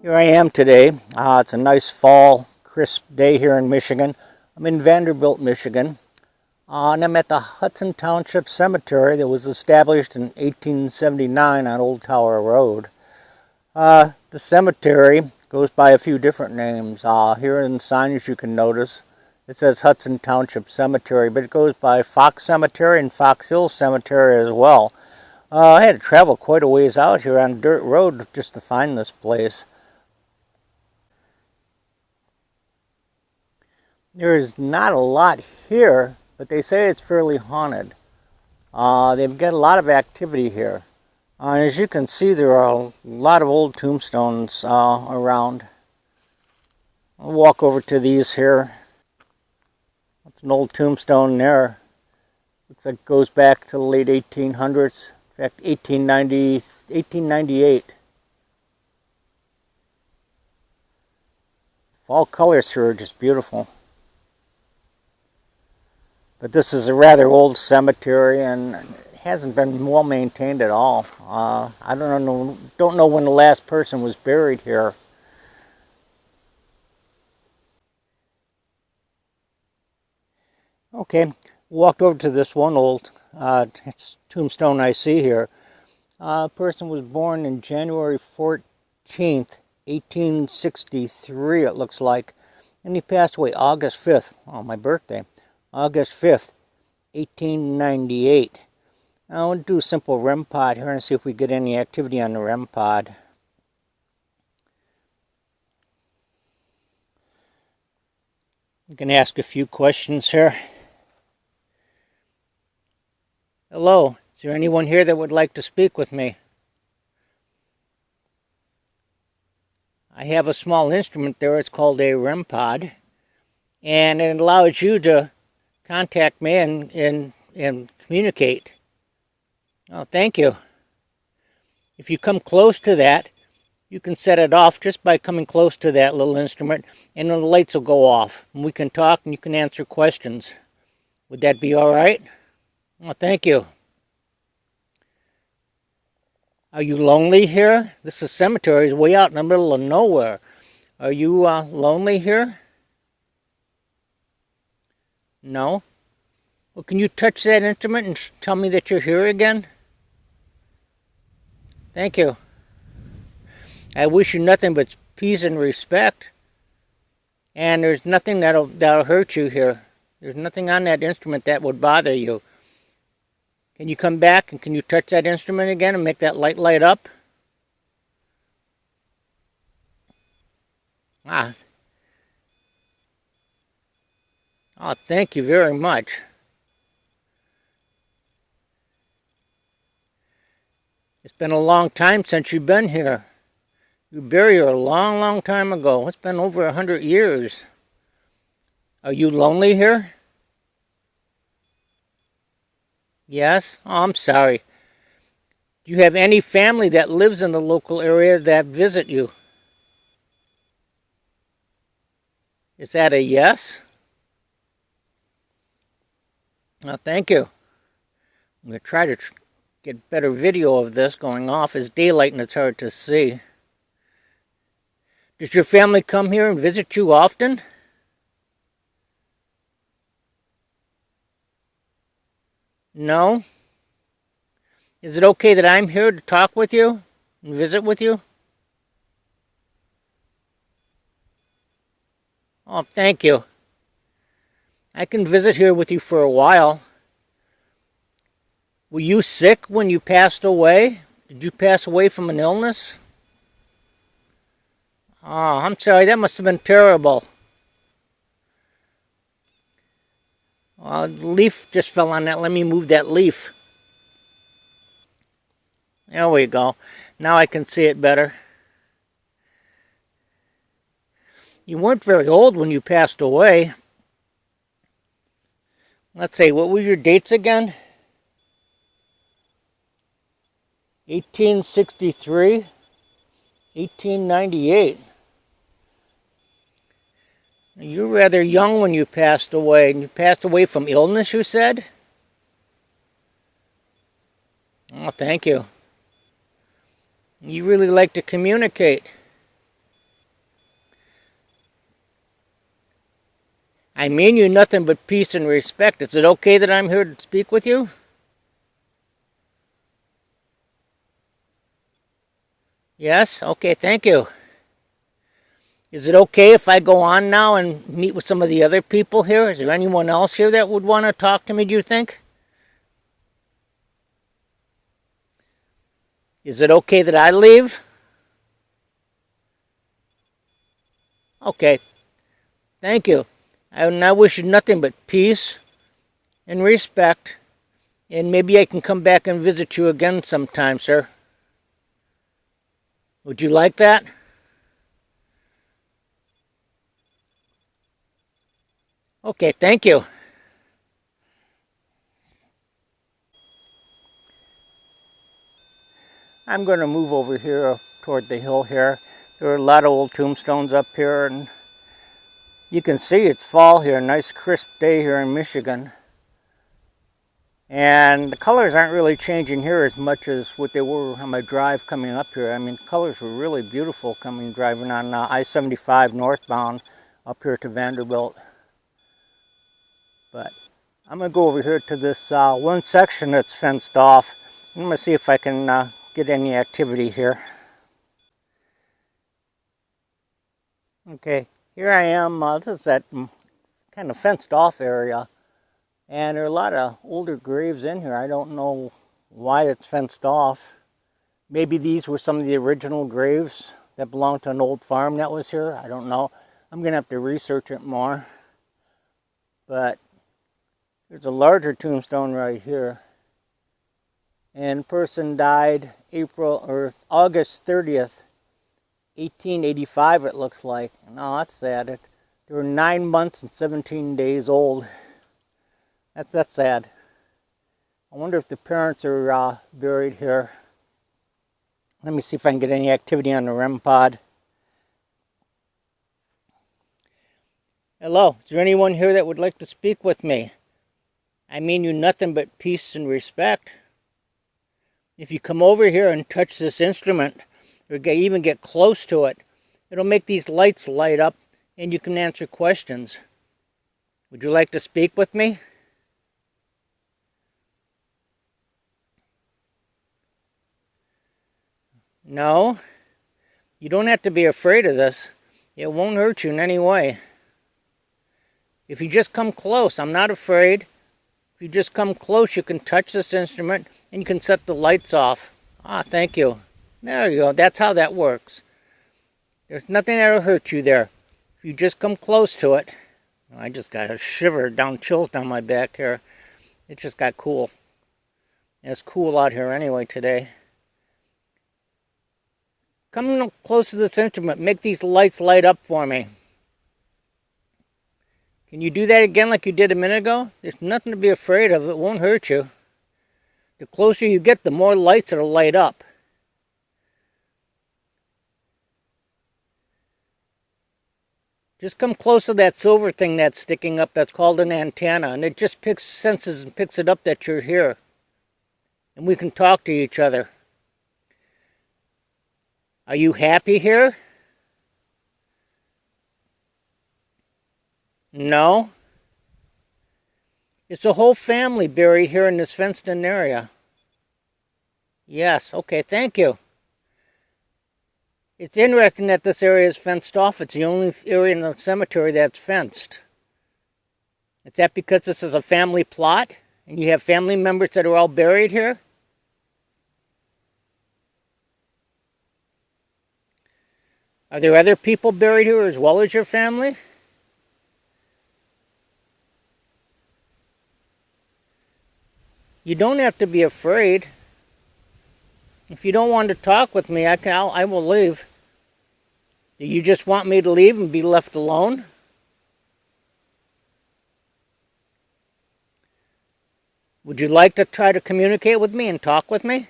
Here I am today. It's a nice fall, crisp day here in Michigan. I'm in Vanderbilt, Michigan, and I'm at the Hudson Township Cemetery that was established in 1879 on Old Tower Road. The cemetery goes by a few different names. Here in the sign, as you can notice, it says Hudson Township Cemetery, but it goes by Fox Cemetery and Fox Hill Cemetery as well. I had to travel quite a ways out here on a dirt road just to find this place. There is not a lot here, but they say it's fairly haunted. They've got a lot of activity here. As you can see, there are a lot of old tombstones around. I'll walk over to these here. That's an old tombstone there. Looks like it goes back to the late 1800s. In fact, 1898. Fall colors here are just beautiful. But this is a rather old cemetery, and it hasn't been well maintained at all. I don't know when the last person was buried here. Okay, walked over to this one old tombstone I see here. A person was born in January 14th, 1863, it looks like, and he passed away August 5th, on my birthday. August 5th, 1898. I'll do a simple REM pod here and see if we get any activity on the REM pod. I'm going to ask a few questions here. Hello, is there anyone here that would like to speak with me? I have a small instrument there, it's called a REM pod, and it allows you to contact me and communicate. Oh, thank you. If you come close to that, you can set it off just by coming close to that little instrument, and then the lights will go off. And we can talk and you can answer questions. Would that be all right? Oh, thank you. Are you lonely here? This is cemetery is way out in the middle of nowhere. Are you lonely here? No? Well, can you touch that instrument and tell me that you're here again? Thank you. I wish you nothing but peace and respect. And there's nothing that'll hurt you here. There's nothing on that instrument that would bother you. Can you come back and can you touch that instrument again and make that light up? Oh, thank you very much. It's been a long time since you've been here. You buried her a long time ago. It's been over 100 years. Are you lonely here? Yes? Oh, I'm sorry. Do you have any family that lives in the local area that visit you? Is that a yes? Well, thank you. I'm going to try to get better video of this going off. It's daylight and it's hard to see. Does your family come here and visit you often? No? Is it okay that I'm here to talk with you and visit with you? Oh, thank you. I can visit here with you for a while. Were you sick when you passed away? Did you pass away from an illness? Oh, I'm sorry, that must have been terrible. The leaf just fell on that. Let me move that leaf. There we go. Now I can see it better. You weren't very old when you passed away. Let's see, what were your dates again? 1863, 1898. You were rather young when you passed away. And you passed away from illness, you said? Oh, thank you. You really like to communicate. I mean you nothing but peace and respect. Is it okay that I'm here to speak with you? Yes? Okay, thank you. Is it okay if I go on now and meet with some of the other people here? Is there anyone else here that would want to talk to me, do you think? Is it okay that I leave? Okay, thank you. And I wish you nothing but peace and respect. And maybe I can come back and visit you again sometime, sir. Would you like that? Okay, thank you. I'm going to move over here toward the hill here. There are a lot of old tombstones up here, and you can see it's fall here, nice crisp day here in Michigan. And the colors aren't really changing here as much as what they were on my drive coming up here. I mean, the colors were really beautiful driving on I-75 northbound up here to Vanderbilt. But I'm going to go over here to this one section that's fenced off. I'm going to see if I can get any activity here. Okay, here I am. This is that kind of fenced off area. And there are a lot of older graves in here. I don't know why it's fenced off. Maybe these were some of the original graves that belonged to an old farm that was here. I don't know. I'm going to have to research it more. But there's a larger tombstone right here. And the person died August 30th, 1885 it looks like. No, that's sad. They were 9 months and 17 days old. That's sad. I wonder if the parents are buried here. Let me see if I can get any activity on the REM pod. Hello, is there anyone here that would like to speak with me? I mean you nothing but peace and respect. If you come over here and touch this instrument, or even get close to it, it'll make these lights light up and you can answer questions. Would you like to speak with me? No, you don't have to be afraid of this. It won't hurt you in any way. If you just come close, I'm not afraid. If you just come close, you can touch this instrument and you can set the lights off. Ah, thank you. There you go. That's how that works. There's nothing that'll hurt you there. If you just come close to it. I just got a shiver chills down my back here. It just got cool. It's cool out here anyway today. Come close to this instrument. Make these lights light up for me. Can you do that again like you did a minute ago? There's nothing to be afraid of. It won't hurt you. The closer you get, the more lights it'll light up. Just come close to that silver thing that's sticking up. That's called an antenna. And it just senses and picks it up that you're here. And we can talk to each other. Are you happy here? No. It's a whole family buried here in this fenced-in area. Yes, okay, thank you. It's interesting that this area is fenced off. It's the only area in the cemetery that's fenced. Is that because this is a family plot? And you have family members that are all buried here? Are there other people buried here as well as your family? You don't have to be afraid. If you don't want to talk with me, I will leave. Do you just want me to leave and be left alone? Would you like to try to communicate with me and talk with me?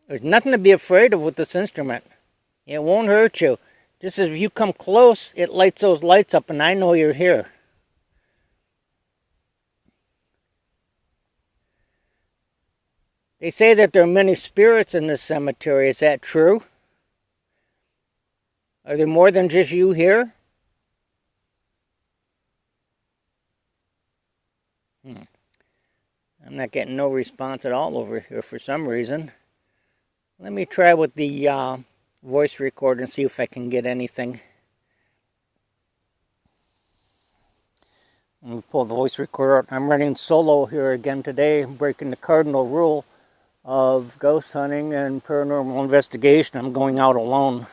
There's nothing to be afraid of with this instrument. It won't hurt you. Just as if you come close, it lights those lights up and I know you're here. They say that there are many spirits in this cemetery. Is that true? Are there more than just you here? I'm not getting no response at all over here for some reason. Let me try with the voice recorder and see if I can get anything. Let me pull the voice recorder out. I'm running solo here again today, breaking the cardinal rule of ghost hunting and paranormal investigation. I'm going out alone.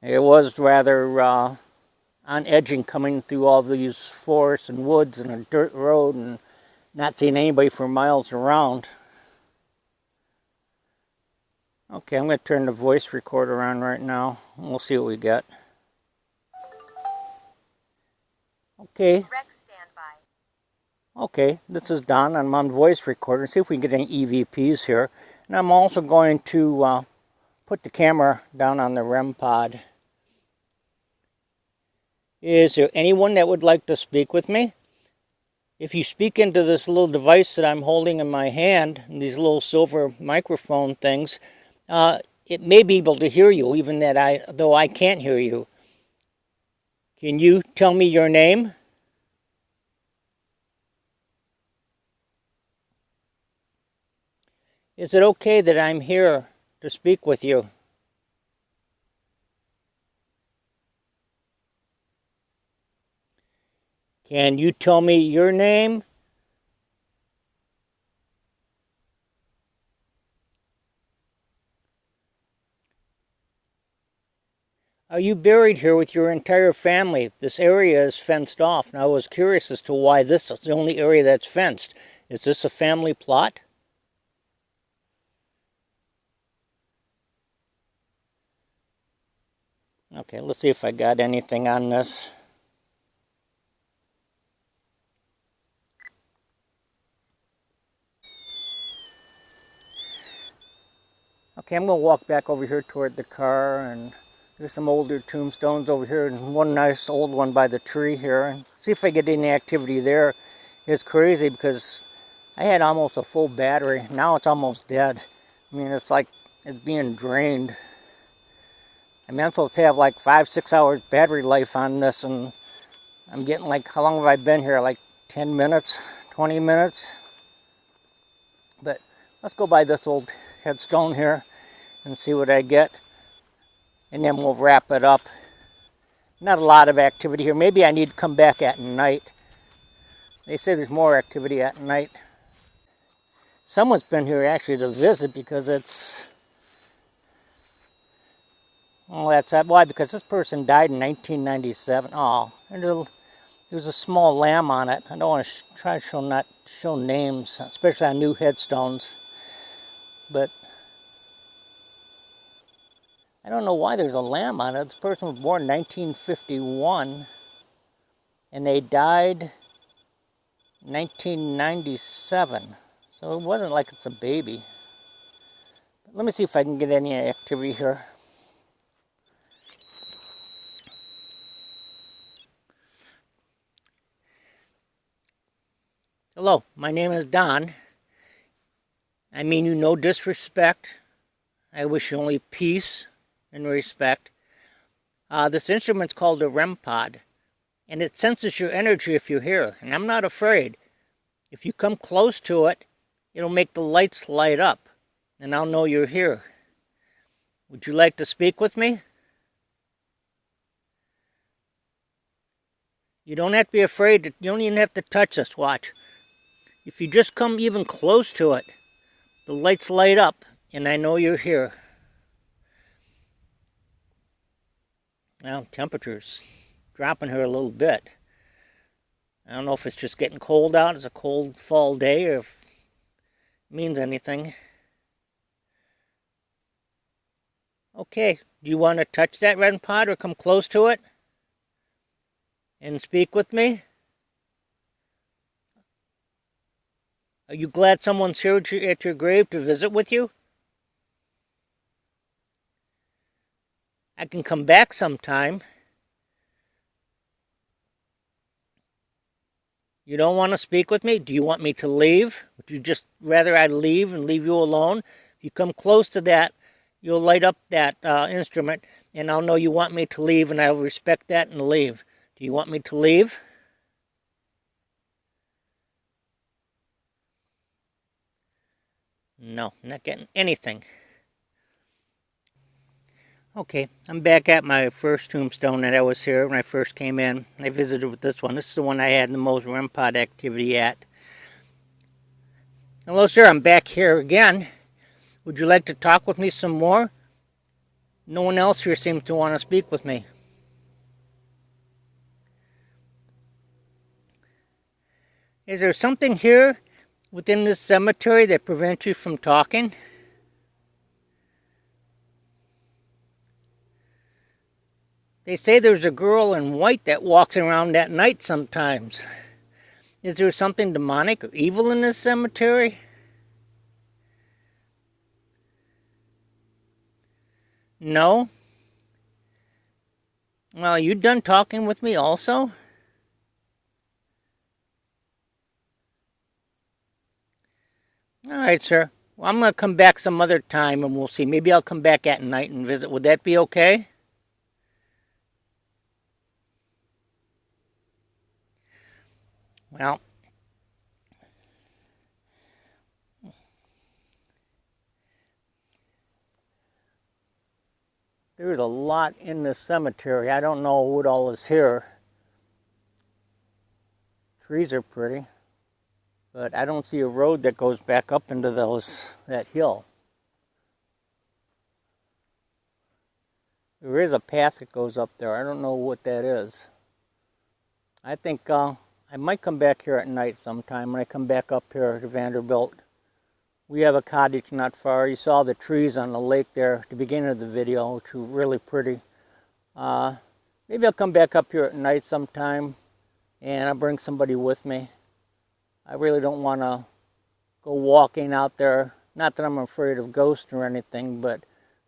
It was rather on edging coming through all these forests and woods and a dirt road and not seeing anybody for miles around. Okay, I'm going to turn the voice recorder on right now. We'll see what we get. Okay. Okay, this is Don. I'm on voice recorder. See if we can get any EVPs here. And I'm also going to put the camera down on the REM pod. Is there anyone that would like to speak with me? If you speak into this little device that I'm holding in my hand, these little silver microphone things, it may be able to hear you, even though I can't hear you. Can you tell me your name? Is it okay that I'm here to speak with you? Can you tell me your name? Are you buried here with your entire family? This area is fenced off, and I was curious as to why this is the only area that's fenced. Is this a family plot? Okay, let's see if I got anything on this. Okay, I'm going to walk back over here toward the car, and there's some older tombstones over here, and one nice old one by the tree here. And see if I get any activity there. It's crazy because I had almost a full battery. Now it's almost dead. I mean, it's like it's being drained. I mean, I'm supposed to have like 5-6 hours battery life on this, and I'm getting like, how long have I been here? Like 10 minutes, 20 minutes? But let's go by this old headstone here and see what I get. And then we'll wrap it up. Not a lot of activity here. Maybe I need to come back at night. They say there's more activity at night. Someone's been here actually to visit because it's... Well, that's why, because this person died in 1997. Oh, there's a small lamb on it. I don't want to try to not show names, especially on new headstones. But I don't know why there's a lamb on it. This person was born in 1951, and they died in 1997. So it wasn't like it's a baby. But let me see if I can get any activity here. Hello, my name is Don. I mean you no disrespect. I wish you only peace and respect. This instrument's called a REM pod, and it senses your energy if you're here, and I'm not afraid. If you come close to it, it'll make the lights light up, and I'll know you're here. Would you like to speak with me? You don't have to be afraid. You don't even have to touch this. Watch. If you just come even close to it, the lights light up, and I know you're here. Well, temperature's dropping here a little bit. I don't know if it's just getting cold out. It's a cold fall day, or if it means anything. Okay, do you want to touch that REM pod or come close to it and speak with me? Are you glad someone's here at your grave to visit with you? I can come back sometime. You don't want to speak with me? Do you want me to leave? Would you just rather I leave and leave you alone? If you come close to that, you'll light up that instrument, and I'll know you want me to leave, and I'll respect that and leave. Do you want me to leave? No, I'm not getting anything. Okay, I'm back at my first tombstone that I was here when I first came in. I visited with this one. This is the one I had the most REM pod activity at. Hello, sir. I'm back here again. Would you like to talk with me some more? No one else here seems to want to speak with me. Is there something here within this cemetery that prevents you from talking? They say there's a girl in white that walks around at night sometimes. Is there something demonic or evil in this cemetery? No? Well, you done talking with me also? All right, sir. Well, I'm going to come back some other time and we'll see. Maybe I'll come back at night and visit. Would that be okay? Well, there's a lot in this cemetery. I don't know what all is here. Trees are pretty, but I don't see a road that goes back up into that hill. There is a path that goes up there. I don't know what that is. I think I might come back here at night sometime when I come back up here to Vanderbilt. We have a cottage not far. You saw the trees on the lake there at the beginning of the video, which were really pretty. Maybe I'll come back up here at night sometime and I'll bring somebody with me. I really don't want to go walking out there. Not that I'm afraid of ghosts or anything, but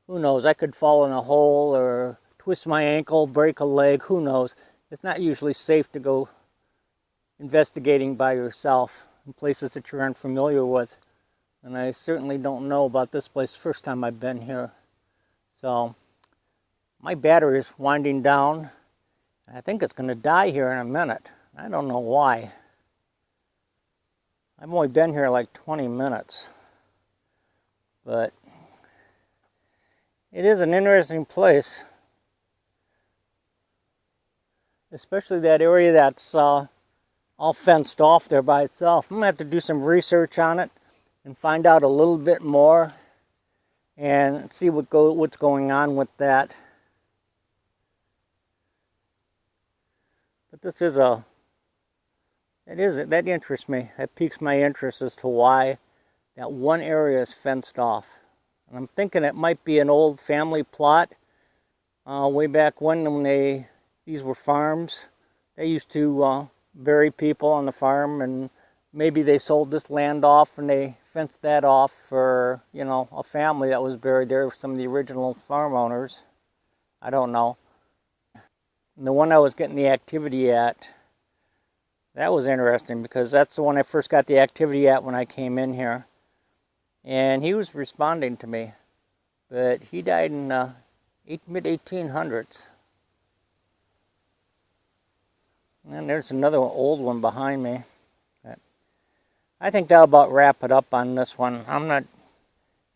who knows? I could fall in a hole or twist my ankle, break a leg, who knows? It's not usually safe to go investigating by yourself in places that you're unfamiliar with. And I certainly don't know about this place the first time I've been here. So my battery is winding down. I think it's going to die here in a minute. I don't know why. I've only been here like 20 minutes. But it is an interesting place. Especially that area that's all fenced off there by itself. I'm going to have to do some research on it and find out a little bit more and see what's going on with that. But this is that interests me. That piques my interest as to why that one area is fenced off. And I'm thinking it might be an old family plot way back when these were farms. They used to bury people on the farm, and maybe they sold this land off and they fenced that off for, a family that was buried there, some of the original farm owners. I don't know. And the one I was getting the activity at, that was interesting because that's the one I first got the activity at when I came in here. And he was responding to me. But he died in mid-1800s. And there's another old one behind me. I think that'll about wrap it up on this one. I'm not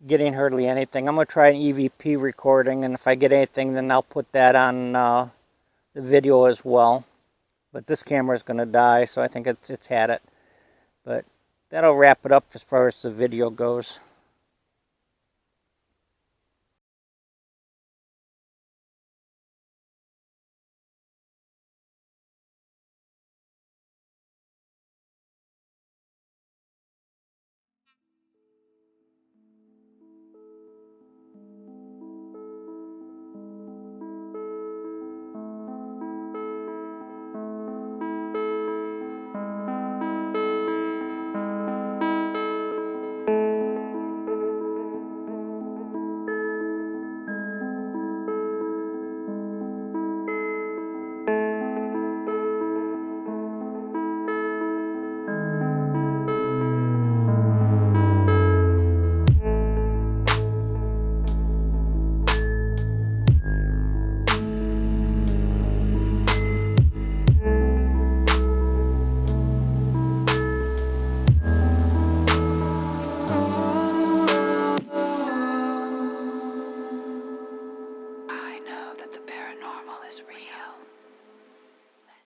getting hardly anything. I'm going to try an EVP recording, and if I get anything, then I'll put that on the video as well. But this camera is going to die, so I think it's had it. But that'll wrap it up as far as the video goes.